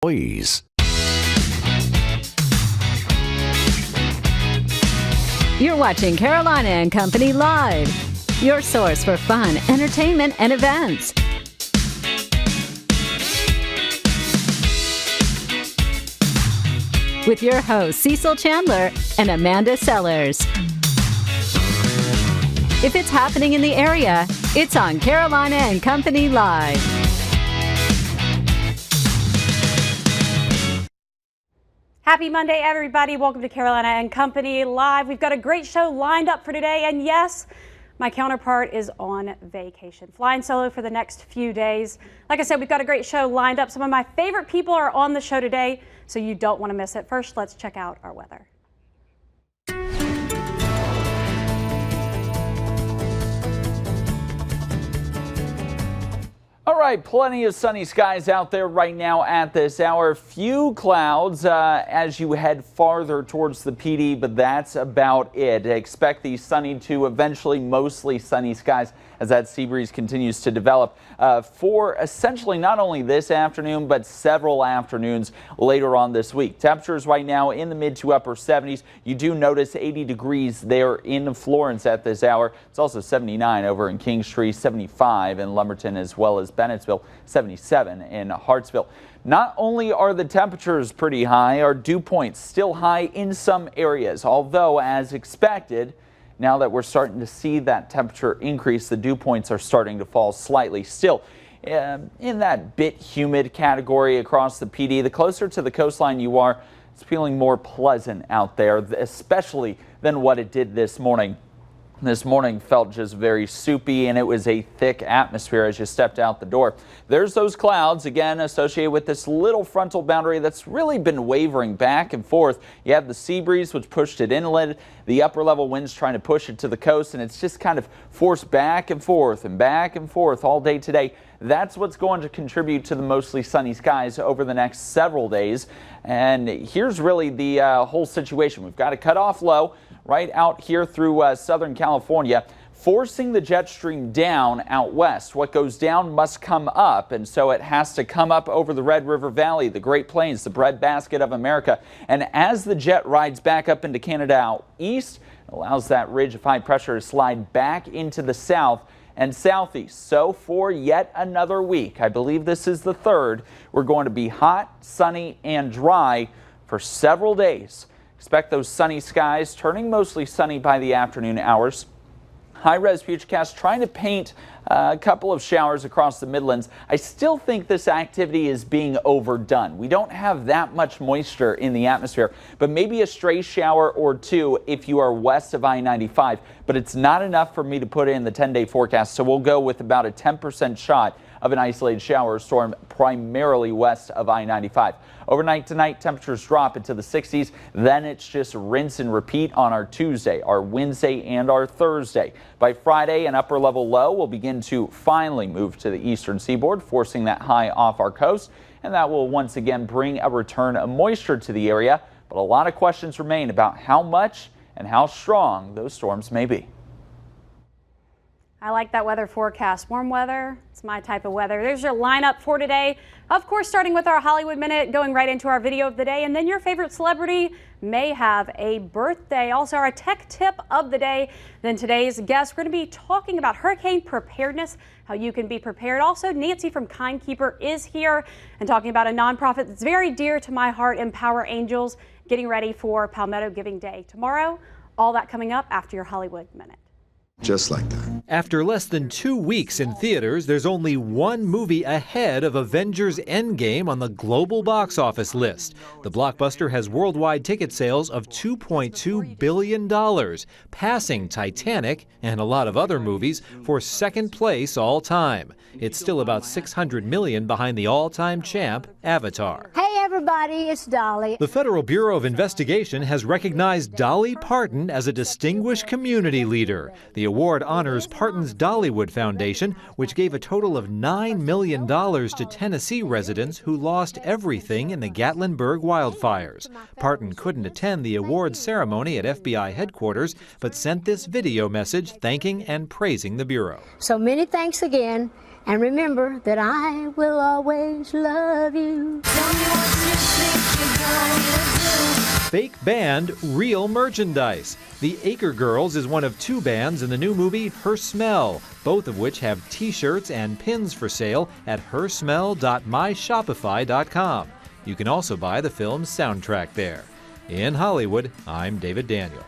employees. You're watching Carolina and Company Live, your source for fun, entertainment, and events. With your hosts, Cecil Chandler and Amanda Sellers. If it's happening in the area, it's on Carolina and Company Live. Happy Monday, everybody. Welcome to Carolina and Company Live. We've got a great show lined up for today. And yes, my counterpart is on vacation, flying solo for the next few days. Like I said, we've got a great show lined up. Some of my favorite people are on the show today, so you don't want to miss it. First, let's check out our weather. All right, plenty of sunny skies out there right now at this hour. Few clouds as you head farther towards the PD, but that's about it. Expect these sunny to eventually mostly sunny skies as that sea breeze continues to develop for essentially not only this afternoon, but several afternoons later on this week. Temperatures right now in the mid to upper 70s. You do notice 80 degrees there in Florence at this hour. It's also 79 over in Kingstree, 75 in Lumberton, as well as Bennettsville, 77 in Hartsville. Not only are the temperatures pretty high, our dew points still high in some areas, although as expected, now that we're starting to see that temperature increase, the dew points are starting to fall slightly. Still in that bit humid category across the PD. The closer to the coastline you are, it's feeling more pleasant out there, especially than what it did this morning. This morning felt just very soupy, and it was a thick atmosphere as you stepped out the door. There's those clouds, again, associated with this little frontal boundary that's really been wavering back and forth. You have the sea breeze, which pushed it inland, the upper level winds trying to push it to the coast, and it's just kind of forced back and forth all day today. That's what's going to contribute to the mostly sunny skies over the next several days. And here's really the whole situation. We've got a cutoff low right out here through Southern California, forcing the jet stream down out west. What goes down must come up, and so it has to come up over the Red River Valley, the Great Plains, the breadbasket of America. And as the jet rides back up into Canada out east, it allows that ridge of high pressure to slide back into the south and southeast. So for yet another week, I believe this is the third, we're going to be hot, sunny, and dry for several days. Expect those sunny skies turning mostly sunny by the afternoon hours. High-res futurecast trying to paint a couple of showers across the Midlands. I still think this activity is being overdone. We don't have that much moisture in the atmosphere, but maybe a stray shower or two if you are west of I-95. But it's not enough for me to put in the 10-day forecast, so we'll go with about a 10% shot of an isolated shower or storm primarily west of I-95. Overnight tonight, temperatures drop into the 60s. Then it's just rinse and repeat on our Tuesday, our Wednesday, and our Thursday. By Friday, an upper level low will begin to finally move to the eastern seaboard, forcing that high off our coast. And that will once again bring a return of moisture to the area. But a lot of questions remain about how much and how strong those storms may be. I like that weather forecast. Warm weather, it's my type of weather. There's your lineup for today. Of course, starting with our Hollywood Minute, going right into our video of the day, and then your favorite celebrity may have a birthday. Also, our tech tip of the day. Then today's guest, we're going to be talking about hurricane preparedness, how you can be prepared. Also, Nancy from Kind Keeper is here and talking about a nonprofit that's very dear to my heart, Empower Angels, getting ready for Palmetto Giving Day tomorrow. All that coming up after your Hollywood Minute. Just like that. After less than 2 weeks in theaters, there's only one movie ahead of Avengers Endgame on the global box office list. The blockbuster has worldwide ticket sales of $2.2 billion, passing Titanic and a lot of other movies for second place all time. It's still about $600 million behind the all-time champ, Avatar. Hey everyone! everybody, it's Dolly. The Federal Bureau of Investigation has recognized Dolly Parton as a distinguished community leader. The award honors Parton's Dollywood Foundation, which gave a total of $9 million to Tennessee residents who lost everything in the Gatlinburg wildfires. Parton couldn't attend the awards ceremony at FBI headquarters, but sent this video message thanking and praising the Bureau. So many thanks again, and remember that I will always love you. Fake band, real merchandise. The Acre Girls is one of two bands in the new movie Her Smell, both of which have t-shirts and pins for sale at hersmell.myshopify.com. You can also buy the film's soundtrack there. In Hollywood, I'm David Daniel.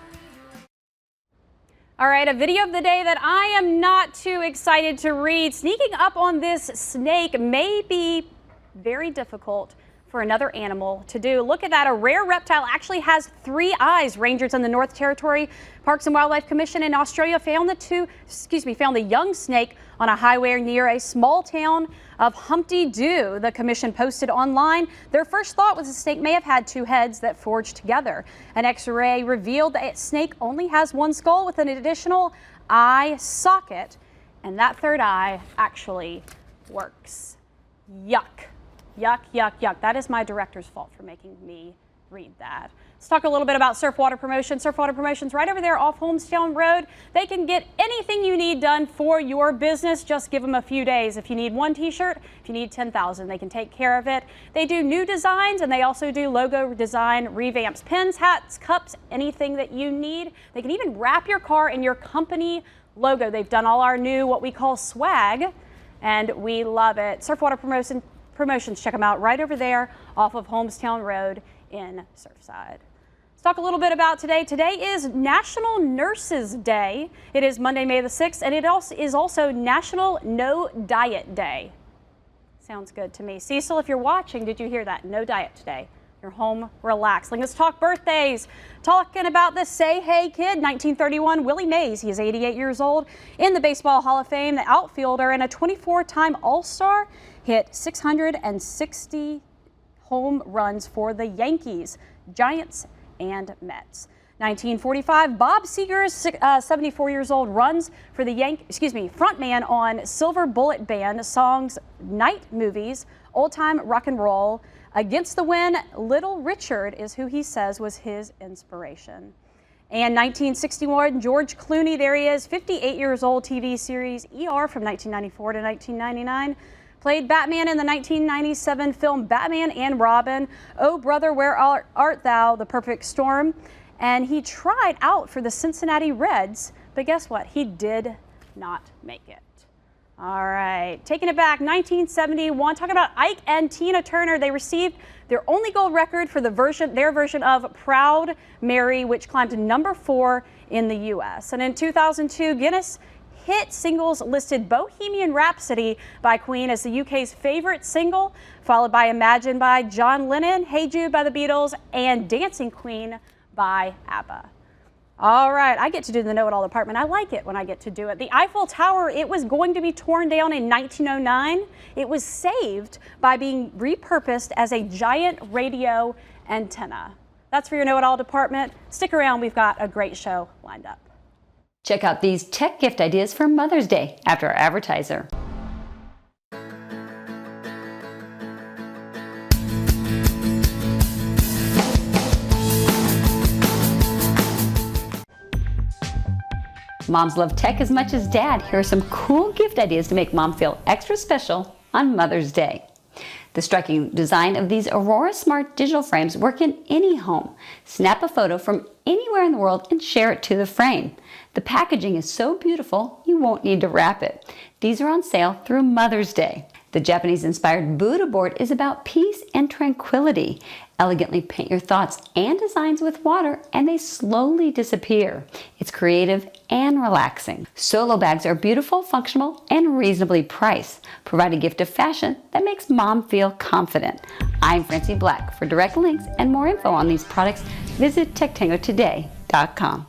All right, a video of the day that I am not too excited to read. Sneaking up on this snake may be very difficult for another animal to do. Look at that. A rare reptile actually has 3 eyes. Rangers in the North Territory Parks and Wildlife Commission in Australia found the young snake on a highway near a small town of Humpty Doo. The commission posted online. Their first thought was the snake may have had 2 heads that forged together. An X-ray revealed the snake only has 1 skull with an additional eye socket, and that 3rd eye actually works. Yuck. Yuck, yuck, yuck. That is my director's fault for making me read that. Let's talk a little bit about Surf Water Promotion. Surf Water Promotion's right over there off Holmestown Road. They can get anything you need done for your business. Just give them a few days. If you need 1 t-shirt, if you need 10,000, they can take care of it. They do new designs, and they also do logo design, revamps, pins, hats, cups, anything that you need. They can even wrap your car in your company logo. They've done all our new, what we call swag, and we love it. Surf Water Promotions, check them out right over there off of Holmestown Road in Surfside. Let's talk a little bit about today. Today is National Nurses Day. It is Monday, May the 6th, and it is also National No Diet Day. Sounds good to me. Cecil, if you're watching, did you hear that? No diet today. You're home relaxing. Let's talk birthdays. Talking about the Say Hey Kid, 1931, Willie Mays. He is 88 years old. In the Baseball Hall of Fame, the outfielder and a 24-time All-Star, hit 660 home runs for the Yankees, Giants, and Mets. 1945, Bob Seger's 74 years old runs for the frontman on Silver Bullet Band songs, Night Movies, Old Time Rock and Roll. Against the Wind, Little Richard is who he says was his inspiration. And 1961, George Clooney, there he is, 58 years old, TV series ER from 1994 to 1999. Played Batman in the 1997 film Batman and Robin, Oh Brother, Where Art Thou, The Perfect Storm. And he tried out for the Cincinnati Reds, but guess what? He did not make it. All right, taking it back, 1971, talking about Ike and Tina Turner. They received their only gold record for their version of Proud Mary, which climbed to number 4 in the U.S. And in 2002, Guinness hit singles listed Bohemian Rhapsody by Queen as the UK's favorite single, followed by Imagine by John Lennon, Hey Jude by the Beatles, and Dancing Queen by ABBA. All right, I get to do the know-it-all department. I like it when I get to do it. The Eiffel Tower, it was going to be torn down in 1909. It was saved by being repurposed as a giant radio antenna. That's for your know-it-all department. Stick around, we've got a great show lined up. Check out these tech gift ideas for Mother's Day after our advertiser. Moms love tech as much as Dad. Here are some cool gift ideas to make Mom feel extra special on Mother's Day. The striking design of these Aurora Smart digital frames work in any home. Snap a photo from anywhere in the world and share it to the frame. The packaging is so beautiful, you won't need to wrap it. These are on sale through Mother's Day. The Japanese-inspired Buddha board is about peace and tranquility. Elegantly paint your thoughts and designs with water and they slowly disappear. It's creative and relaxing. Solo bags are beautiful, functional, and reasonably priced. Provide a gift of fashion that makes Mom feel confident. I'm Francie Black. For direct links and more info on these products, visit techtangotoday.com.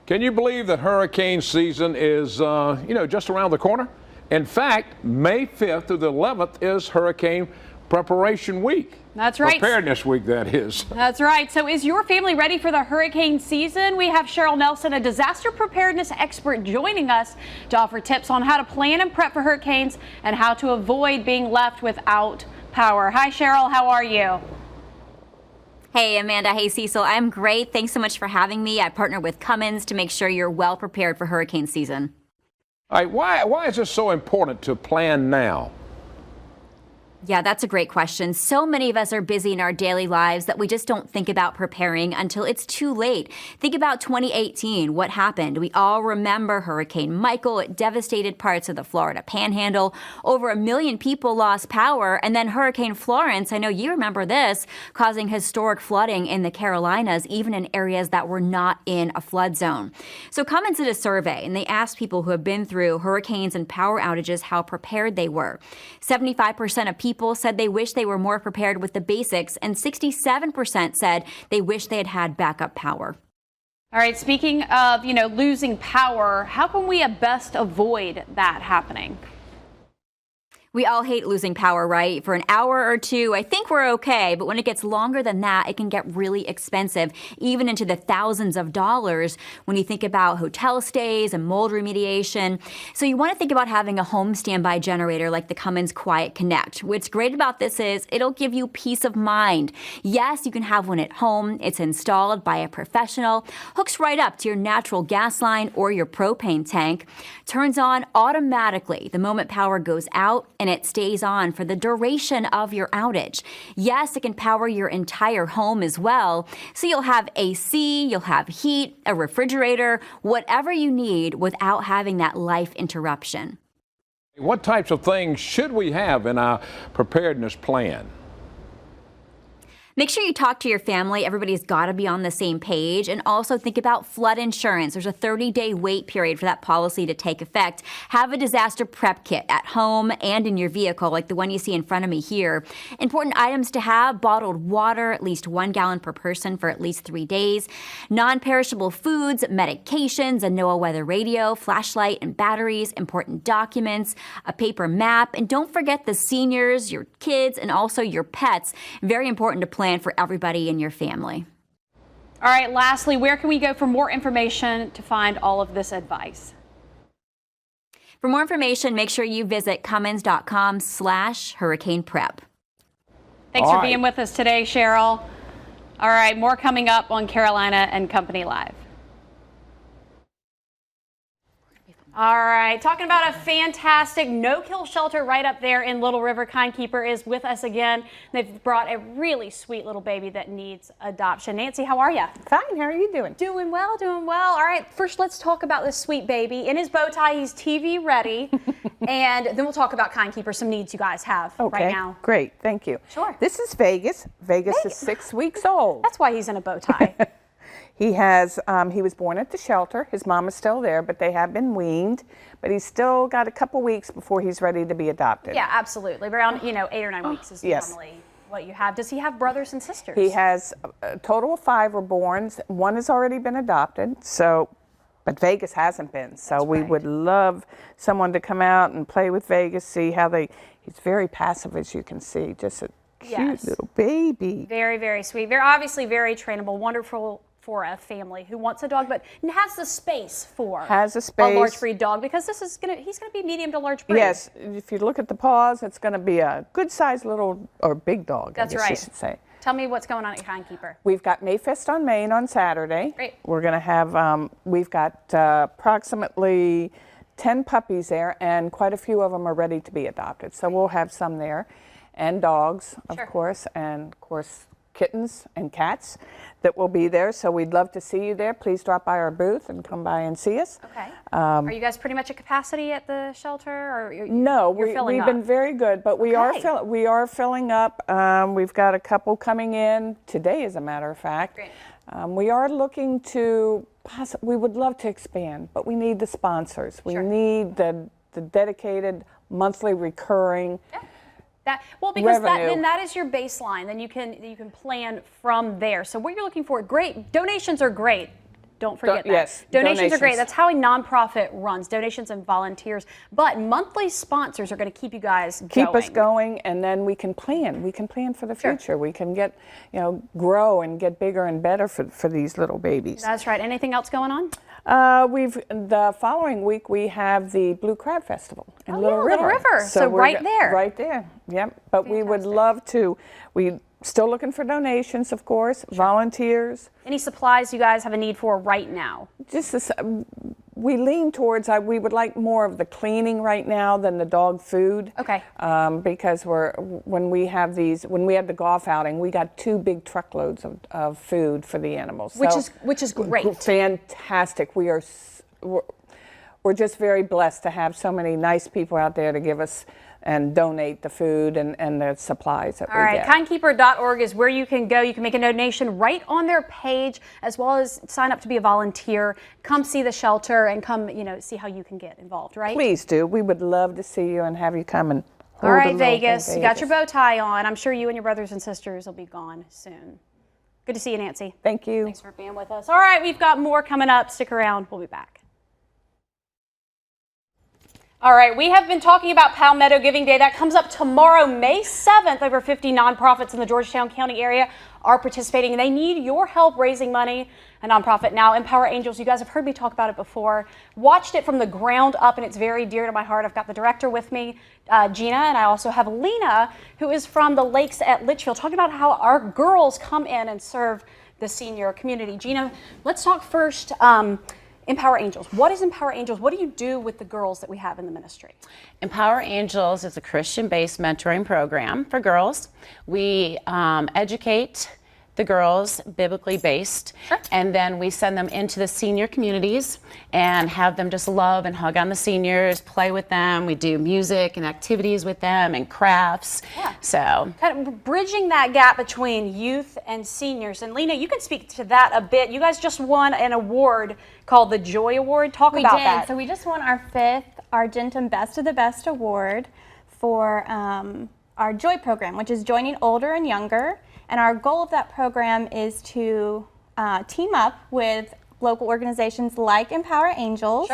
Can you believe that hurricane season is, just around the corner? In fact, May 5th through the 11th is Hurricane Preparation Week. That's right. Preparedness Week, that is. That's right. So is your family ready for the hurricane season? We have Cheryl Nelson, a disaster preparedness expert, joining us to offer tips on how to plan and prep for hurricanes and how to avoid being left without power. Hi, Cheryl. How are you? Hey, Amanda. Hey, Cecil. I'm great. Thanks so much for having me. I partner with Cummins to make sure you're well prepared for hurricane season. All right, why is it so important to plan now? Yeah, that's a great question. So many of us are busy in our daily lives that we just don't think about preparing until it's too late. Think about 2018. What happened? We all remember Hurricane Michael. It devastated parts of the Florida Panhandle. Over 1 million people lost power. And then Hurricane Florence, I know you remember this, causing historic flooding in the Carolinas, even in areas that were not in a flood zone. So Cummins did a survey, and they asked people who have been through hurricanes and power outages how prepared they were. 75% of people said they wish they were more prepared with the basics, and 67% said they wish they had had backup power. All right, speaking of, losing power, how can we at best avoid that happening? We all hate losing power, right? For an hour or two, I think we're okay. But when it gets longer than that, it can get really expensive, even into the thousands of dollars when you think about hotel stays and mold remediation. So you want to think about having a home standby generator like the Cummins Quiet Connect. What's great about this is it'll give you peace of mind. Yes, you can have one at home. It's installed by a professional, hooks right up to your natural gas line or your propane tank, turns on automatically the moment power goes out, and it stays on for the duration of your outage. Yes, it can power your entire home as well. So you'll have AC, you'll have heat, a refrigerator, whatever you need without having that life interruption. What types of things should we have in our preparedness plan? Make sure you talk to your family. Everybody's got to be on the same page. And also think about flood insurance. There's a 30-day wait period for that policy to take effect. Have a disaster prep kit at home and in your vehicle, like the one you see in front of me here. Important items to have: bottled water, at least 1 gallon per person for at least 3 days, non-perishable foods, medications, a NOAA weather radio, flashlight and batteries, important documents, a paper map, and don't forget the seniors, your kids, and also your pets. Very important to plan for everybody in your family. All right, lastly, where can we go for more information to find all of this advice? For more information, make sure you visit cummins.com/hurricane prep. Thanks for being with us today, Cheryl. All right, more coming up on Carolina and Company Live. All right, talking about a fantastic no-kill shelter right up there in Little River. Kindkeeper is with us again. They've brought a really sweet little baby that needs adoption. Nancy, how are you? Fine, how are you doing? Doing well, doing well. All right, first let's talk about this sweet baby. In his bow tie, he's TV ready. And then we'll talk about Kindkeeper, some needs you guys have right now. Great, thank you. Sure. This is Vegas. Vegas is 6 weeks old. That's why he's in a bow tie. He was born at the shelter. His mom is still there, but they have been weaned. But he's still got a couple weeks before he's ready to be adopted. Yeah, absolutely. Around 8 or 9 weeks is normally what you have. Does he have brothers and sisters? He has a total of 5 are born. One has already been adopted. But Vegas hasn't been. So we would love someone to come out and play with Vegas, see how he's very passive, as you can see. Just a cute little baby. Very, very sweet. Obviously very trainable, wonderful for a family who wants a dog, but has the space for a large breed dog, because he's gonna be medium to large breed. Yes, if you look at the paws, it's gonna be a good sized little or big dog. That's I guess right. You should say. Tell me what's going on at Kindkeeper. We've got Mayfest on Main on Saturday. Great. We're gonna have we've got approximately 10 puppies there, and quite a few of them are ready to be adopted. So we'll have some there, and dogs, of course, and of course kittens and cats that will be there. So we'd love to see you there. Please drop by our booth and come by and see us. Okay. Are you guys pretty much at capacity at the shelter, or no? We've been very good, but we are filling up. We've got a couple coming in today, as a matter of fact. Great. We are looking to. We would love to expand, but we need the sponsors. We need the dedicated monthly recurring. Yeah. Because revenue. that is your baseline. Then you can plan from there. So what you're looking for, great donations are great. Don't forget that. Yes, Donations are great. That's how a nonprofit runs, donations and volunteers. But monthly sponsors are going to keep you guys going. Keep us going, and then we can plan. We can plan for the future. We can get, grow and get bigger and better for these little babies. That's right. Anything else going on? The following week we have the Blue Crab Festival in Little River. Little River. So right there. Right there. Yep. But we would love to. We still looking for donations, of course. Volunteers. Any supplies you guys have a need for right now? Just this, we lean towards. We would like more of the cleaning right now than the dog food. Okay. Because when we have the golf outing, we got 2 big truckloads of food for the animals. Which is great. Fantastic. We're just very blessed to have so many nice people out there to give us and donate the food and the supplies that we get. Kindkeeper.org is where you can go. You can make a donation right on their page, as well as sign up to be a volunteer. Come see the shelter and come, see how you can get involved, right? Please do. We would love to see you and have you come and hold All right, a little Vegas. You got your bow tie on. I'm sure you and your brothers and sisters will be gone soon. Good to see you, Nancy. Thank you. Thanks for being with us. All right, we've got more coming up. Stick around. We'll be back. All right, we have been talking about Palmetto Giving Day. That comes up tomorrow, May 7th. Over 50 nonprofits in the Georgetown County area are participating, and they need your help raising money. A nonprofit now, Empower Angels. You guys have heard me talk about it before. Watched it from the ground up, and it's very dear to my heart. I've got the director with me, Gina, and I also have Lena, who is from the Lakes at Litchfield, talking about how our girls come in and serve the senior community. Gina, let's talk first. Empower Angels. What is Empower Angels? What do you do with the girls that we have in the ministry? Empower Angels is a Christian-based mentoring program for girls. We educate the girls, biblically based, and then we send them into the senior communities and have them just love and hug on the seniors, play with them. We do music and activities with them and crafts. Yeah. So kind of bridging that gap between youth and seniors. And Lena, you can speak to that a bit. You guys just won an award called the Joy Award. Talk about that. So we just won our 5th Argentum Best of the Best Award for our Joy program, which is joining older and younger. And our goal of that program is to team up with local organizations like Empower Angels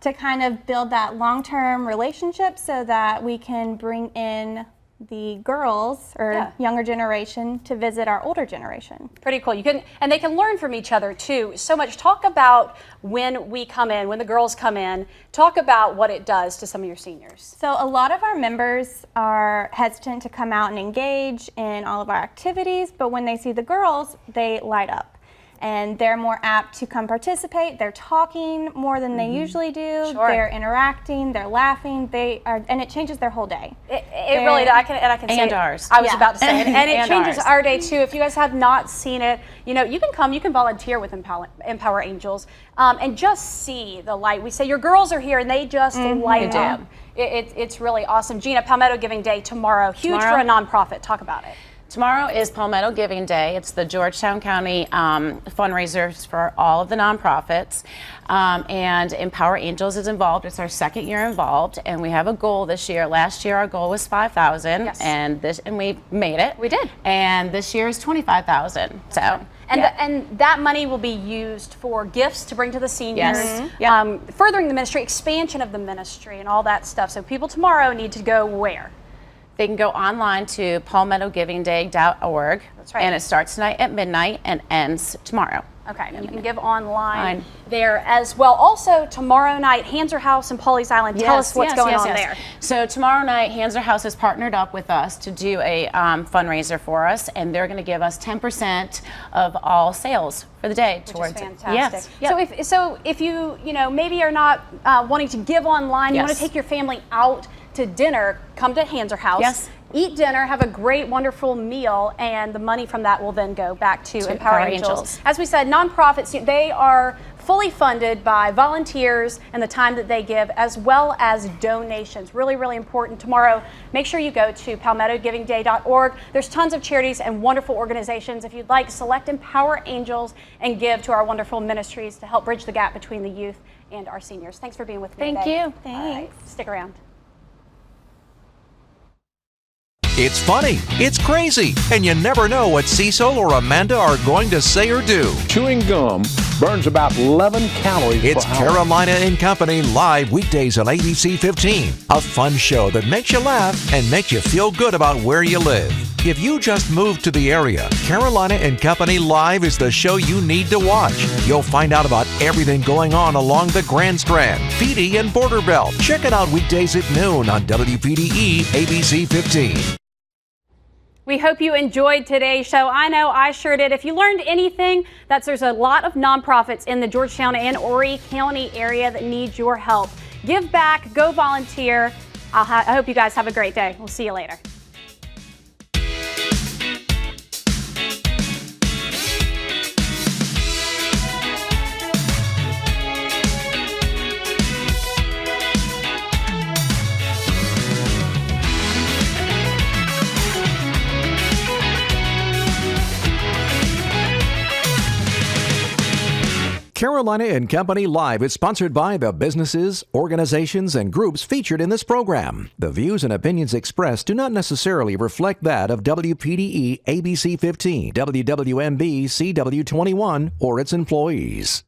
to kind of build that long-term relationship so that we can bring in the girls or younger generation to visit our older generation. Pretty cool. And they can learn from each other too. So much. Talk about when we come in, when the girls come in, talk about what it does to some of your seniors. So a lot of our members are hesitant to come out and engage in all of our activities, but when they see the girls, they light up. And they're more apt to come participate. They're talking more than they usually do. They're interacting. They're laughing. And it changes their whole day. It really does. I can see it. Ours. I was about to say it. And it changes our day too. If you guys have not seen it, you can come. You can volunteer with Empower Angels and just see the light. We say your girls are here, and they just light up. It's really awesome. Gina, Palmetto Giving Day tomorrow. Huge for a nonprofit. Talk about it. Tomorrow is Palmetto Giving Day. It's the Georgetown County fundraisers for all of the nonprofits, and Empower Angels is involved. It's our 2nd year involved, and we have a goal this year. Last year our goal was $5,000, and we made it. We did. And this year is $25,000. So. And that money will be used for gifts to bring to the seniors, furthering the ministry, expansion of the ministry, and all that stuff. So people tomorrow need to go where? They can go online to palmettogivingday.org. That's right. And it starts tonight at midnight and ends tomorrow. Okay, and you can give online there as well. Also, tomorrow night, Hanser House in Pawleys Island. Tell us what's going on there. So tomorrow night, Hanser House has partnered up with us to do a fundraiser for us, and they're going to give us 10% of all sales for the day. Which is fantastic. Yes. So if you maybe are not wanting to give online, you want to take your family out to dinner, come to Hanser House. Yes. Eat dinner, have a great, wonderful meal, and the money from that will then go back to Empower Angels. As we said, nonprofits, they are fully funded by volunteers and the time that they give, as well as donations. Really, really important. Tomorrow, make sure you go to palmettogivingday.org. There's tons of charities and wonderful organizations. If you'd like, select Empower Angels and give to our wonderful ministries to help bridge the gap between the youth and our seniors. Thanks for being with me today. Thank you. Thanks. Stick around. It's funny, it's crazy, and you never know what Cecil or Amanda are going to say or do. Chewing gum burns about 11 calories It's per hour. Carolina and Company live weekdays on ABC 15. A fun show that makes you laugh and makes you feel good about where you live. If you just moved to the area, Carolina and Company Live is the show you need to watch. You'll find out about everything going on along the Grand Strand, PD, and Border Belt. Check it out weekdays at noon on WPDE ABC 15. We hope you enjoyed today's show. I know I sure did. If you learned anything, there's a lot of nonprofits in the Georgetown and Horry County area that need your help. Give back, go volunteer. I hope you guys have a great day. We'll see you later. Carolina and Company Live is sponsored by the businesses, organizations, and groups featured in this program. The views and opinions expressed do not necessarily reflect that of WPDE ABC 15, WWMB CW21, or its employees.